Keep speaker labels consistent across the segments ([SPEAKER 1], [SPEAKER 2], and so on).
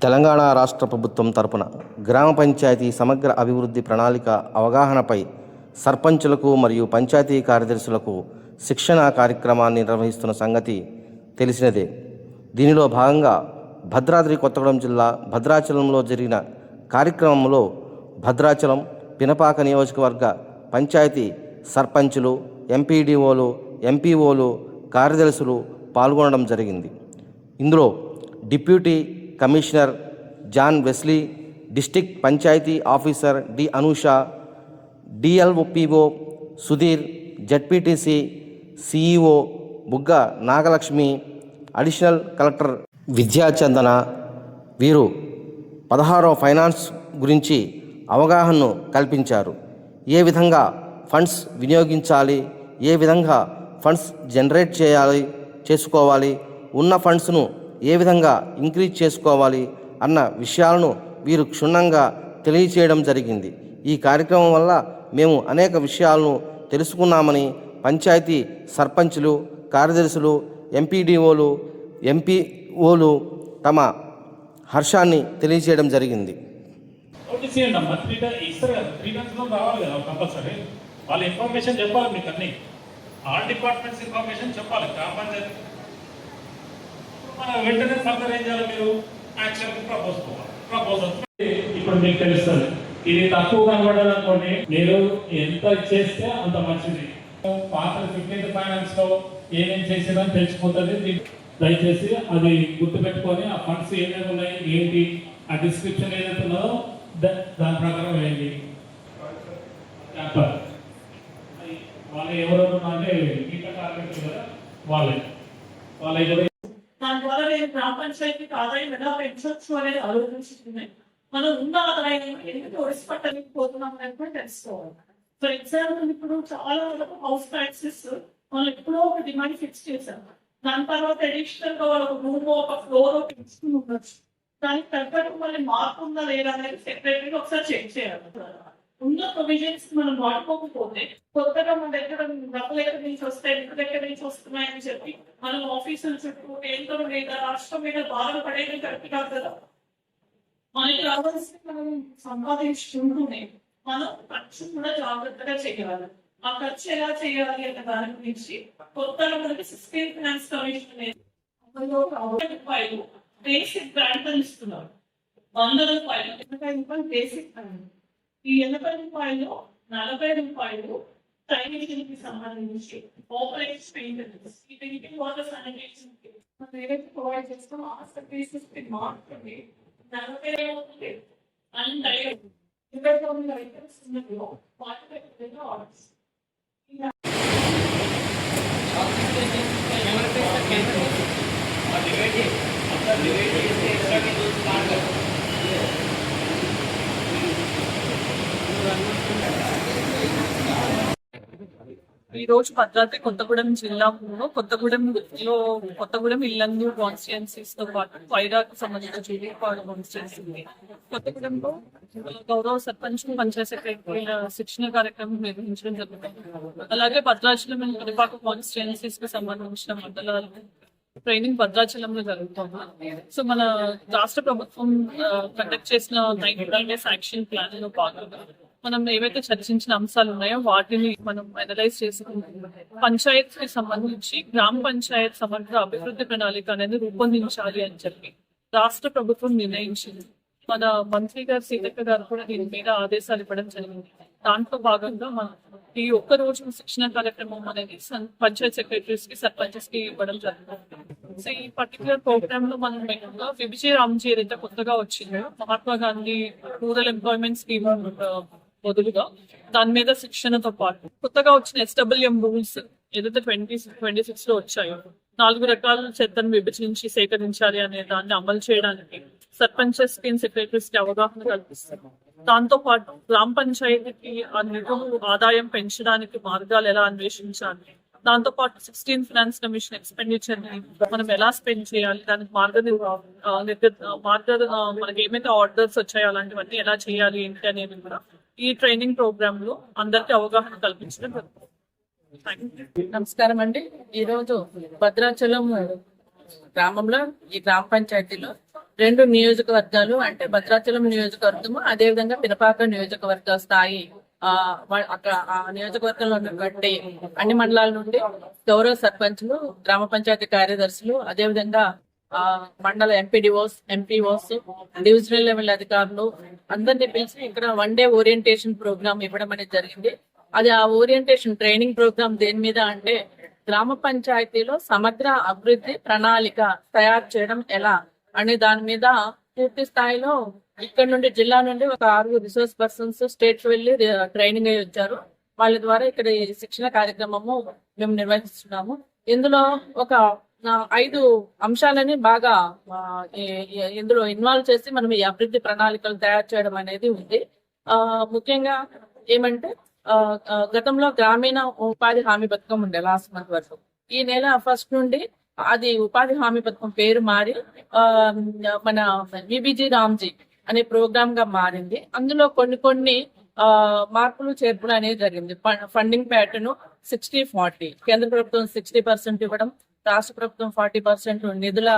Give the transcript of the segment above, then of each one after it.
[SPEAKER 1] తెలంగాణ రాష్ట్ర ప్రభుత్వం తరపున గ్రామ పంచాయతీ సమగ్ర అభివృద్ధి ప్రణాళిక అవగాహనపై సర్పంచులకు మరియు పంచాయతీ కార్యదర్శులకు శిక్షణ కార్యక్రమాన్ని నిర్వహిస్తున్న సంగతి తెలిసినదే. దీనిలో భాగంగా భద్రాద్రి కొత్తగూడెం జిల్లా భద్రాచలంలో జరిగిన కార్యక్రమంలో భద్రాచలం పినపాక నియోజకవర్గ పంచాయతీ సర్పంచులు, ఎంపీడీఓలు, ఎంపీఓలు, కార్యదర్శులు పాల్గొనడం జరిగింది. ఇందులో deputy commissioner John Wesley, district panchayat officer D Anusha, DLOPO Sudheer, ZPTC CEO Bugga Nagalakshmi, additional collector Vidyachandana వీరు 16వ ఫైనాన్స్ గురించి అవగాహనను కల్పించారు. ఏ విధంగా ఫండ్స్ వినియోగించాలి, ఏ విధంగా ఫండ్స్ జనరేట్ చేసుకోవాలి, ఉన్న ఫండ్స్ను ఏ విధంగా ఇంక్రీజ్ చేసుకోవాలి అన్న విషయాలను వీరు క్షుణ్ణంగా తెలియచేయడం జరిగింది. ఈ కార్యక్రమం వల్ల మేము అనేక విషయాలను తెలుసుకున్నామని పంచాయతీ సర్పంచులు, కార్యదర్శులు, ఎంపీడీఓలు, ఎంపీఓలు తమ హర్షాన్ని తెలియచేయడం జరిగింది.
[SPEAKER 2] వాళ్ళ ఇన్ఫర్మేషన్ చెప్పాలి, మీకు అన్ని ఆల్ డిపార్ట్మెంట్స్ ఇన్ఫర్మేషన్ చెప్పాలి. గ్రామ పంచాయతీ మన వెంటనే ఫర్దర్ ఏం చేయాలి, మీరు యాక్షన్ ప్రపోజల్ ఇప్పుడు మీకు తెలుస్తుంది. ఇది తక్కువ కనబడాలనుకోండి, మీరు ఎంత చేస్తే అంత మంచిది. పాత 15th ఫైనాన్స్ లో ఏమేమి చేసేదని తెలిసిపోతుంది. దయచేసి అది గుర్తుపెట్టుకొని ఆ ఫండ్స్ ఏమేమి ఉన్నాయి, ఏంటి, ఆ డిస్క్రిప్షన్ ఏదైతే ఉన్నదో దాని ప్రకారం వేయండి. వాళ్ళు ఎవరెవరు అంటే మిగతా టార్గెట్ కదా వాళ్ళ
[SPEAKER 3] దాని ద్వారా నేను గ్రామ పంచాయతీకి ఆదాయం ఎలా పెంచవచ్చు అనేది ఆలోచించుతున్నాయి. మనం ఉన్న ఆదాయం ఎందుకు ఒడిసిపట్టలేకపోతున్నాం అనేది కూడా తెలుసుకోవాలి. ఫర్ ఎగ్జాంపుల్, ఇప్పుడు చాలా హౌస్ ట్యాక్సెస్ వాళ్ళు ఎప్పుడో ఒక డిమాండ్ ఫిక్స్ చేశారు. దాని తర్వాత అడిషనల్ గా వాళ్ళ రూమ్, ఒక ఫ్లోర్ పెంచుకుని ఉండొచ్చు. దానికి తగ్గట్టు మళ్ళీ మార్పు ఉందా లేదా అనేది సెపరేట్గా ఒకసారి చెక్ చేయాలి. ఉన్న ప్రొవిజన్స్ మనం వాడుకోకపోతే కొత్తగా మన దగ్గర డబ్బులు ఎక్కడి నుంచి వస్తాయి, ఇంటి దగ్గర నుంచి వస్తున్నాయని చెప్పి మనం ఆఫీసుల చుట్టూ కేంద్రం మీద రాష్ట్రం మీద బాధలు పడేది కరెక్ట్ కాదు కదా. మనకి రావాల్సి మనం సంపాదించుకుంటూనే మనం ఖర్చు కూడా జాగ్రత్తగా చేయాలి. ఆ ఖర్చు ఎలా చేయాలి అనే దాని గురించి కొత్తగా మనకి 16th ఫైనాన్స్ కమిషన్ రూపాయలు బేసిక్ గ్రాంట్ అని ఇస్తున్నారు. 100 రూపాయలు, 80 రూపాయలు బేసిక్ గ్రాంట్. ఈ 80 రూపాయలు 40 రూపాయలు ట్రైనింగ్ కి సంబంధించి ఆపరేషన్ మెయింటెనెన్స్, ఈ డ్రింకింగ్ వాటర్ శానిటేషన్ మనం ఏదైతే ప్రొవైడ్ చేస్తామో ఆ సర్వీసెస్ కి మాత్రమే 40 అవుతుంది. అండ్ 29 ఐటమ్స్ ఉన్నదో వాటి ఆర్డర్స్
[SPEAKER 4] ఈ రోజు భద్రాద్రి కొత్తగూడెం జిల్లాలో కొత్తగూడెం ఇల్లందు కాన్స్టిట్యుయెన్సీస్ తో పాటు వైరాగ్ సంబంధించిన జూలీపాడు కాన్స్టిట్యుయెన్సీ ఉంది. కొత్తగూడెంలో గౌరవ సర్పంచ్, పంచాయత్ సెక్రటరీల శిక్షణ కార్యక్రమం నిర్వహించడం జరుగుతుంది. అలాగే భద్రాచలం పినపాక కాన్స్టిట్యుయెన్సీస్ కి సంబంధించిన మండలాలు ట్రైనింగ్ భద్రాచలంలో జరుగుతుంది. సో మన రాష్ట్ర ప్రభుత్వం కండక్ట్ చేసిన 90 days యాక్షన్ ప్లాన్ లో భాగంగా మనం ఏవైతే చర్చించిన అంశాలు ఉన్నాయో వాటిని మనం అనలైజ్ చేసుకుంటాం. పంచాయత్ కి సంబంధించి గ్రామ పంచాయత్ సమగ్ర అభివృద్ధి ప్రణాళిక అనేది రూపొందించాలి అని చెప్పి రాష్ట్ర ప్రభుత్వం నిర్ణయించింది. మన మంత్రి గారు సీతక్క గారు కూడా దీని మీద ఆదేశాలు ఇవ్వడం జరిగింది. దాంట్లో భాగంగా మనం ఈ ఒక్క రోజు శిక్షణ కార్యక్రమం అనేది పంచాయత్ సెక్రటరీస్ కి, సర్పంచెస్ కి ఇవ్వడం జరుగుతుంది. సో ఈ పర్టికులర్ ప్రోగ్రామ్ లో మనం విజయ రామ్జీ ఏదైతే కొత్తగా వచ్చిందో Mahatma Gandhi rural employment scheme బదులుగా దాని మీద శిక్షణతో పాటు కొత్తగా వచ్చిన SWM రూల్స్ ఏదైతే 2026 లో వచ్చాయో 4 రకాల చెత్తను విభజించి సేకరించాలి అనే దాన్ని అమలు చేయడానికి సర్పంచెస్ కి, సెక్రటరీస్ కి అవగాహన కల్పిస్తారు. దాంతో పాటు గ్రామ పంచాయతీకి ఆ నిధులు ఆదాయం పెంచడానికి మార్గాలు ఎలా అన్వేషించాలి, దాంతో పాటు 16th ఫైనాన్స్ కమిషన్ ఎక్స్పెండిచర్ ని మనం ఎలా స్పెండ్ చేయాలి, దానికి మనకి ఏమైతే ఆర్డర్స్ వచ్చాయో అలాంటివన్నీ ఎలా చేయాలి ఏంటి అనేది కూడా ఈ ట్రైనింగ్ ప్రోగ్రామ్ లో అందరికి అవగాహన కల్పించడం జరుగుతుంది.
[SPEAKER 5] నమస్కారం అండి. ఈరోజు భద్రాచలం గ్రామంలో ఈ గ్రామ పంచాయతీలో
[SPEAKER 4] రెండు నియోజకవర్గాలు అంటే భద్రాచలం నియోజకవర్గము అదేవిధంగా పినపాక నియోజకవర్గ స్థాయి అక్కడ ఆ నియోజకవర్గంలో ఉన్నటువంటి అన్ని మండలాల నుండి గౌరవ సర్పంచ్లు, గ్రామ పంచాయతీ కార్యదర్శులు, అదేవిధంగా మండల ఎంపీడీఓస్, ఎంపీఓస్, డివిజనల్ లెవెల్ అధికారులు అందరినీ పిలిచి ఇక్కడ 1 డే ఓరియంటేషన్ ప్రోగ్రామ్ ఇవ్వడం అనేది జరిగింది. అది ఆ ఓరియంటేషన్ ట్రైనింగ్ ప్రోగ్రామ్ దేని మీద అంటే గ్రామ పంచాయతీలో సమగ్ర అభివృద్ధి ప్రణాళిక తయారు చేయడం ఎలా అనే దాని మీద పూర్తి స్థాయిలో ఇక్కడ నుండి జిల్లా నుండి ఒక 6 రిసోర్స్ పర్సన్స్ స్టేట్ వెళ్లి ట్రైనింగ్ అయ్యి వచ్చారు. వాళ్ళ ద్వారా ఇక్కడ ఈ శిక్షణ కార్యక్రమము మేము నిర్వహిస్తున్నాము. ఇందులో ఒక 5 అంశాలని బాగా ఇందులో ఇన్వాల్వ్ చేసి మనం ఈ అభివృద్ధి ప్రణాళికలు తయారు చేయడం అనేది ఉంది. ముఖ్యంగా ఏమంటే గతంలో గ్రామీణ ఉపాధి హామీ పథకం ఉండే లాస్ట్ మంత్ వరకు. ఈ నెల 1 నుండి అది ఉపాధి హామీ పథకం పేరు మారి మన విబిజి రామ్జీ అనే ప్రోగ్రామ్ గా మారింది. అందులో కొన్ని మార్పులు చేర్పులు అనేది జరిగింది. ఫండింగ్ ప్యాటర్న్ 60-40, కేంద్ర ప్రభుత్వం 60% ఇవ్వడం, రాష్ట్ర ప్రభుత్వం 40% నిధుల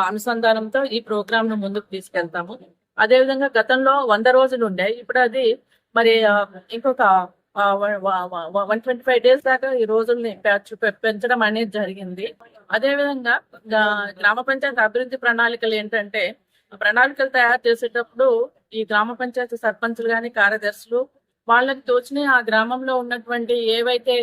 [SPEAKER 4] అనుసంధానంతో ఈ ప్రోగ్రామ్ ను ముందుకు తీసుకెళ్తాము. అదేవిధంగా గతంలో 100 రోజులు ఉండే, ఇప్పుడు అది మరి ఇంకొక 125 డేస్ దాకా ఈ రోజుల్ని పెంచడం అనేది జరిగింది. అదేవిధంగా గ్రామ పంచాయతీ అభివృద్ధి ప్రణాళికలు ఏంటంటే ప్రణాళికలు తయారు చేసేటప్పుడు ఈ గ్రామ పంచాయతీ సర్పంచులు గాని కార్యదర్శులు వాళ్ళకి తోచిన ఆ గ్రామంలో ఉన్నటువంటి ఏవైతే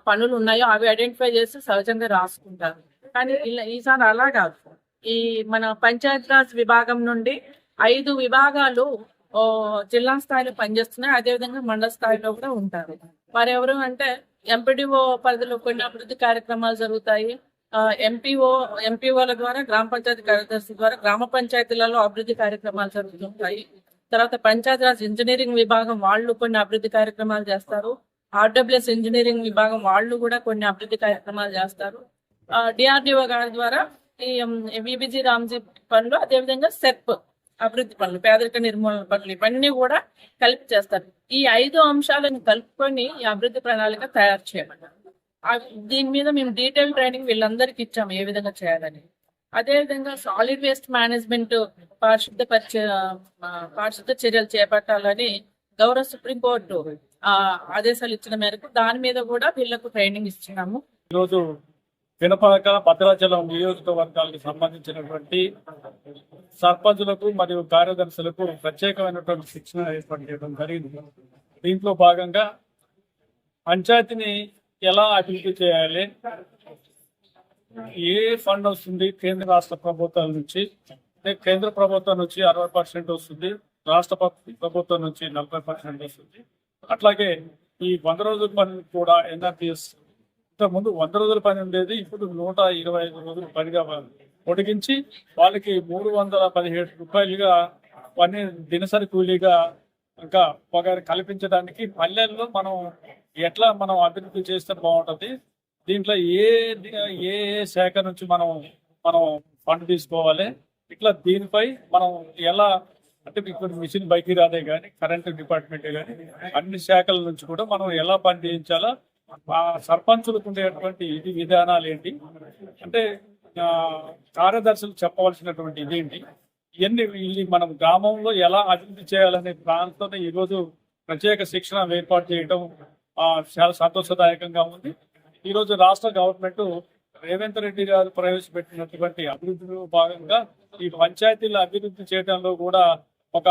[SPEAKER 4] పనులు ఉన్నాయో అవి ఐడెంటిఫై చేసి సహజంగా రాసుకుంటారు. కానీ ఈసారి అలా కాదు. ఈ మన పంచాయత్ రాజ్ విభాగం నుండి 5 విభాగాలు జిల్లా స్థాయిలో పనిచేస్తున్నాయి. అదేవిధంగా మండల స్థాయిలో కూడా ఉంటారు. వారెవరు అంటే ఎంపీడీఓ పరిధిలో కొన్ని అభివృద్ధి కార్యక్రమాలు జరుగుతాయి. ఎంపీఓల ద్వారా గ్రామ పంచాయతీ కార్యదర్శి ద్వారా గ్రామ పంచాయతీలలో అభివృద్ధి కార్యక్రమాలు జరుగుతుంటాయి. తర్వాత పంచాయతీరాజ్ ఇంజనీరింగ్ విభాగం వాళ్ళు కొన్ని అభివృద్ధి కార్యక్రమాలు చేస్తారు. ఆర్డబ్ల్యూఎస్ ఇంజనీరింగ్ విభాగం వాళ్ళు కూడా కొన్ని అభివృద్ధి కార్యక్రమాలు చేస్తారు. డిఆర్డిఓ గారి ద్వారా ఈ విబిజి రామ్జీ పనులు, అదేవిధంగా సెర్ప్ అభివృద్ధి పనులు, పేదరిక నిర్మూలన పనులు ఇవన్నీ కూడా కలిపి చేస్తారు. ఈ 5 అంశాలను కలుపుకొని ఈ అభివృద్ధి ప్రణాళిక తయారు చేయమన్నారు. దీని మీద మేము డీటెయిల్ ట్రైనింగ్ వీళ్ళందరికీ ఇచ్చాము ఏ విధంగా చేయాలని. అదేవిధంగా సాలిడ్ వేస్ట్ మేనేజ్మెంట్ పారిశుద్ధ చర్యలు చేపట్టాలని గౌరవ సుప్రీంకోర్టు ఆదేశాలు ఇచ్చిన మేరకు దాని మీద కూడా వీళ్ళకు ట్రైనింగ్ ఇస్తున్నాము.
[SPEAKER 5] ఈరోజు పినపాక భద్రాచలం నియోజకవర్గాలకు సంబంధించినటువంటి సర్పంచులకు మరియు కార్యదర్శులకు ప్రత్యేకమైనటువంటి శిక్షణ ఏర్పాటు చేయడం జరిగింది. దీంట్లో భాగంగా పంచాయతీని ఎలా అభివృద్ధి చేయాలి, ఏ ఫండ్ వస్తుంది కేంద్ర రాష్ట్ర ప్రభుత్వాల నుంచి, కేంద్ర ప్రభుత్వం నుంచి 60% వస్తుంది, రాష్ట్ర ప్రభుత్వం నుంచి 40% వస్తుంది. అట్లాగే ఈ 100 రోజుల పని కూడా ఎన్ఆర్పిఎస్ ఇంతకుముందు 100 రోజుల పని ఉండేది, ఇప్పుడు 125 రోజుల పనిగా పొడిగించి వాళ్ళకి 317 రూపాయలుగా పని దినసరి కూలీగా ఇంకా పొగ కల్పించడానికి పల్లెల్లో మనం ఎట్లా మనం అభివృద్ధి చేస్తే బాగుంటుంది, దీంట్లో ఏ ఏ శాఖ నుంచి మనం ఫండ్ తీసుకోవాలి, ఇట్లా దీనిపై మనం ఎలా అంటే ఇప్పుడు మిషన్ బైకిరాదే కానీ కరెంట్ డిపార్ట్మెంటే కానీ అన్ని శాఖల నుంచి కూడా మనం ఎలా పని చేయించాలా, సర్పంచులకు ఉండేటువంటి విధానాలు ఏంటి, అంటే కార్యదర్శులు చెప్పవలసినటువంటి ఇదేంటి, ఇవన్నీ మనం గ్రామంలో ఎలా అభివృద్ధి చేయాలనే దాంతోనే ఈరోజు ప్రత్యేక శిక్షణ ఏర్పాటు చేయడం చాలా సంతోషదాయకంగా ఉంది. ఈరోజు రాష్ట్ర గవర్నమెంట్ రేవంత్ రెడ్డి గారు ప్రవేశపెట్టినటువంటి అభివృద్ధిలో భాగంగా ఈ పంచాయతీల అభివృద్ధి చేయడంలో కూడా ఒక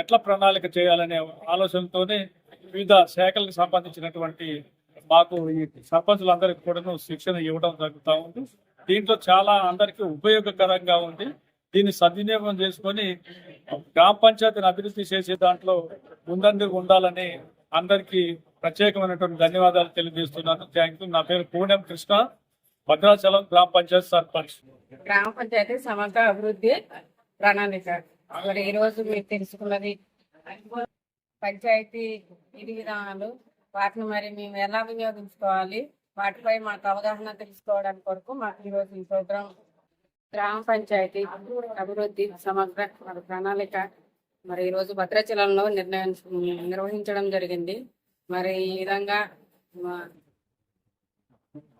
[SPEAKER 5] ఎట్ల ప్రణాళిక చేయాలనే ఆలోచనతోనే వివిధ శాఖలకు సంబంధించినటువంటి మాకు ఈ సర్పంచులందరికీ కూడా శిక్షణ ఇవ్వడం జరుగుతూ ఉంది. దీంట్లో చాలా అందరికీ ఉపయోగకరంగా ఉంది. దీన్ని సద్వినియోగం చేసుకొని గ్రామ పంచాయతీని అభివృద్ధి చేసే దాంట్లో ముందంజ ఉండాలని అందరికీ ప్రత్యేకమైనటువంటి ధన్యవాదాలు తెలియజేస్తున్నాను. Thank you. నా పేరు పూణెం కృష్ణ, భద్రాచలం గ్రామ పంచాయతీ సర్పంచ్.
[SPEAKER 6] గ్రామ పంచాయతీ సమగ్ర అభివృద్ధి ప్రణాళిక మరి ఈ రోజు మీరు తెలుసుకున్నది పంచాయతీ విధి విధానాలు, వాటిని మరి మేము ఎలా వినియోగించుకోవాలి, వాటిపై మాకు అవగాహన తెలుసుకోవడానికి కొరకు మాకు ఈరోజు ఈ ప్రోగ్రాం గ్రామ పంచాయతీ అభివృద్ధి సమగ్ర ప్రణాళిక మరి ఈరోజు భద్రాచలంలో నిర్వహించడం జరిగింది. మరి ఈ విధంగా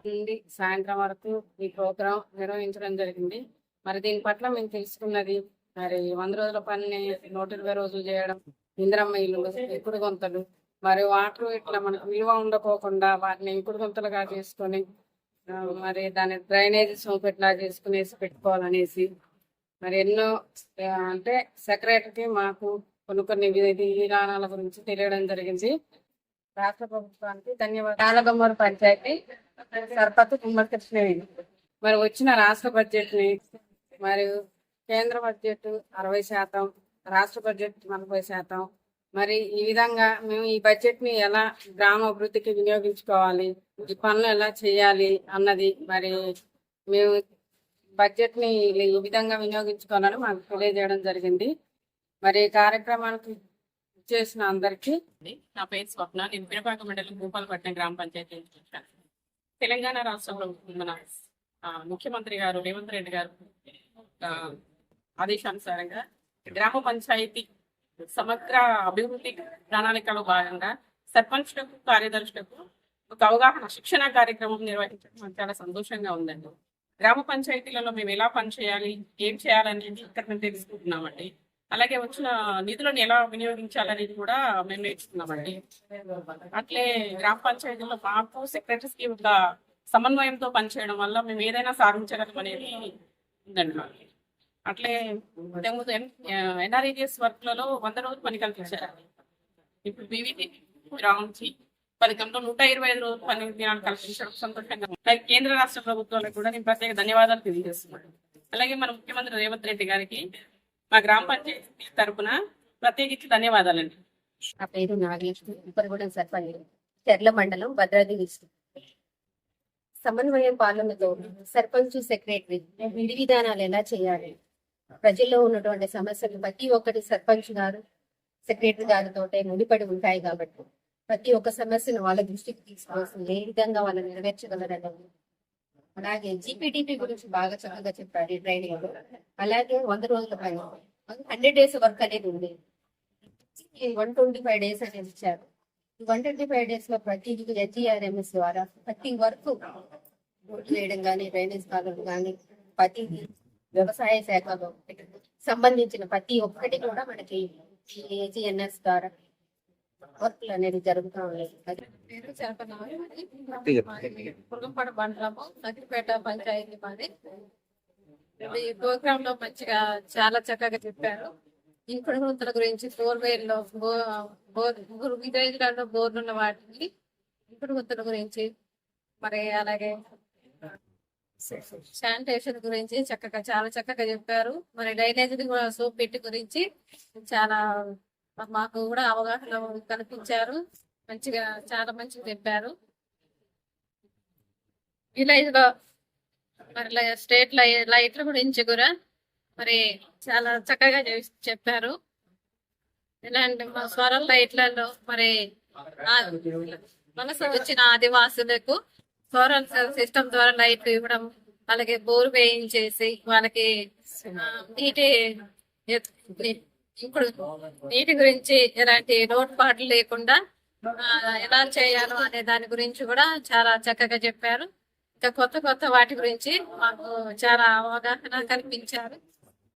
[SPEAKER 6] నుండి సాయంత్రం వరకు ఈ ప్రోగ్రాం నిర్వహించడం జరిగింది. మరి దీని పట్ల మేము తెలుసుకున్నది మరి 100 రోజుల పనిని 120 రోజులు చేయడం, ఇందిరమ్మ ఇల్లులు, ఇంకుడు గుంతలు, మరి వాటర్ ఇట్లా మనకు విలువ ఉండకోకుండా వాటిని ఇంకుడు గుంతలుగా చేసుకొని మరి దాని డ్రైనేజ్ సోపెట్లా చేసుకునేసి పెట్టుకోవాలనేసి మరి ఎన్నో అంటే సెక్రటరీకి మాకు కొన్ని విధానాల గురించి తెలియడం జరిగింది. రాష్ట్ర ప్రభుత్వానికి ధన్యవాదాలు. యాలగమ్మూరు పంచాయతీ సర్పంచ్ కుమ్మరి కృష్ణవేణి. మరి వచ్చిన రాష్ట్ర బడ్జెట్ ని మరియు కేంద్ర బడ్జెట్ 60%, రాష్ట్ర బడ్జెట్ 40%. మరి ఈ విధంగా మేము ఈ బడ్జెట్ ని ఎలా గ్రామ అభివృద్ధికి వినియోగించుకోవాలి, ఈ పనులు ఎలా చేయాలి అన్నది మరి మేము బడ్జెట్ ని ఈ విధంగా వినియోగించుకోవాలని మాకు తెలియజేయడం జరిగింది. మరి ఈ కార్యక్రమానికి చేసిన అందరికీ
[SPEAKER 7] నా పేరు స్వప్న. నేను పినపాక మండలం భూపాలపట్నం గ్రామ పంచాయతీ నుంచి వచ్చాను. తెలంగాణ రాష్ట్రంలో మన ముఖ్యమంత్రి గారు రేవంత్ రెడ్డి గారు ఆదేశానుసారంగా గ్రామ పంచాయతీ సమగ్ర అభివృద్ధి ప్రణాళికలో భాగంగా సర్పంచ్లకు, కార్యదర్శులకు ఒక అవగాహన శిక్షణ కార్యక్రమం నిర్వహించడం మాకు చాలా సంతోషంగా ఉందండి. గ్రామ పంచాయతీలలో మేము ఎలా పనిచేయాలి, ఏం చేయాలనేది ఇక్కడ మేము తెలుసుకుంటున్నామండి. అలాగే వచ్చిన నిధులను ఎలా వినియోగించాలనేది కూడా మేము నేర్చుకున్నామండి. అట్లే గ్రామ పంచాయతీలో మాకు సెక్రటరీస్ కి ఒక సమన్వయంతో పనిచేయడం వల్ల మేము ఏదైనా సాధించగలం అనేది ఉందండి. అట్లే ఇంతకుముందు ఎన్ఆర్ఈజిఎస్ వర్క్లలో 100 రోజులు పని కల్పించారు. ఇప్పుడు వివిధ గ్రామంకి పథకంలో 125 రోజులు పని దినాలు కల్పించడం సంతోషంగా. అలాగే కేంద్ర రాష్ట్ర ప్రభుత్వాలకు కూడా నేను ప్రత్యేక ధన్యవాదాలు తెలియజేస్తున్నాను. అలాగే మన ముఖ్యమంత్రి రేవంత్ రెడ్డి గారికి మా గ్రామ పంచాయతీ తరఫున ప్రత్యేకించి ధన్యవాదాలండి.
[SPEAKER 8] నా పేరు నాగేశ్వరి, ఉప్పరగూడెం సర్పంచ్, చెర్ల మండలం, భద్రాద్రి డిస్ట్రిక్ట్. సమన్వయం పాలనతో సర్పంచ్, సెక్రటరీ విధి విధానాలు ఎలా చేయాలి, ప్రజల్లో ఉన్నటువంటి సమస్యలు ప్రతి ఒక్కటి సర్పంచ్ గారు, సెక్రటరీ గారితో ముడిపడి ఉంటాయి కాబట్టి ప్రతి ఒక్క సమస్యను వాళ్ళ దృష్టికి తీసుకోవాల్సింది, ఏ విధంగా వాళ్ళు నెరవేర్చగలరని. అలాగే జీపీటీపీ గురించి బాగా చక్కగా చెప్పారు ఈ ట్రైనింగ్ లో. అలాగే 100 రోజుల పని 100 days వర్క్ అనేది ఉంది, 125 days అనేది ఇచ్చారు. 125 days లో ప్రతి HGRMS ద్వారా ప్రతి వర్క్ రోడ్లు వేయడం కానీ, డ్రైనేజ్ కాలువలు కానీ, ప్రతి వ్యవసాయ శాఖలో సంబంధించిన ప్రతి ఒక్కటి కూడా మనకి AGNS ద్వారా వర్క్లు అనేది జరుగుతూ ఉన్నాయి.
[SPEAKER 6] పేరు చేపనాలి, పురుగుంపాడు మండలము, నగిరిపేట పంచాయతీ మాది. ఈ ప్రోగ్రామ్ లో మంచిగా చాలా చక్కగా చెప్పారు. ఇంకుడు గుంతల గురించి, బోర్వేల్లో విలేజ్లలో బోర్లు ఉన్న వాటికి ఇంకుడు గుంతల గురించి, మరి అలాగే శానిటేషన్ గురించి చాలా చక్కగా చెప్పారు. మరి డ్రైనేజ్ సోప్ పెట్టి గురించి చాలా మాకు కూడా అవగాహన కల్పించారు. మంచిగా చాలా మంచిగా చెప్పారు. విలేజ్ లో మరి స్ట్రీట్ లైట్ల గురించి కూడా మరి చాలా చక్కగా చెప్పారు. ఇలాంటి మా స్వరం లైట్లలో మరి మనసు వచ్చిన ఆదివాసులకు సోలార్ సిస్టమ్ ద్వారా లైట్లు ఇవ్వడం, అలాగే బోర్ వేయించేసి వాళ్ళకి నీటి గురించి ఎలాంటి లోటుపాట్లు లేకుండా ఎలా చేయాలో అనే దాని గురించి కూడా చాలా చక్కగా చెప్పారు. ఇంకా కొత్త వాటి గురించి మాకు చాలా అవగాహన కల్పించారు.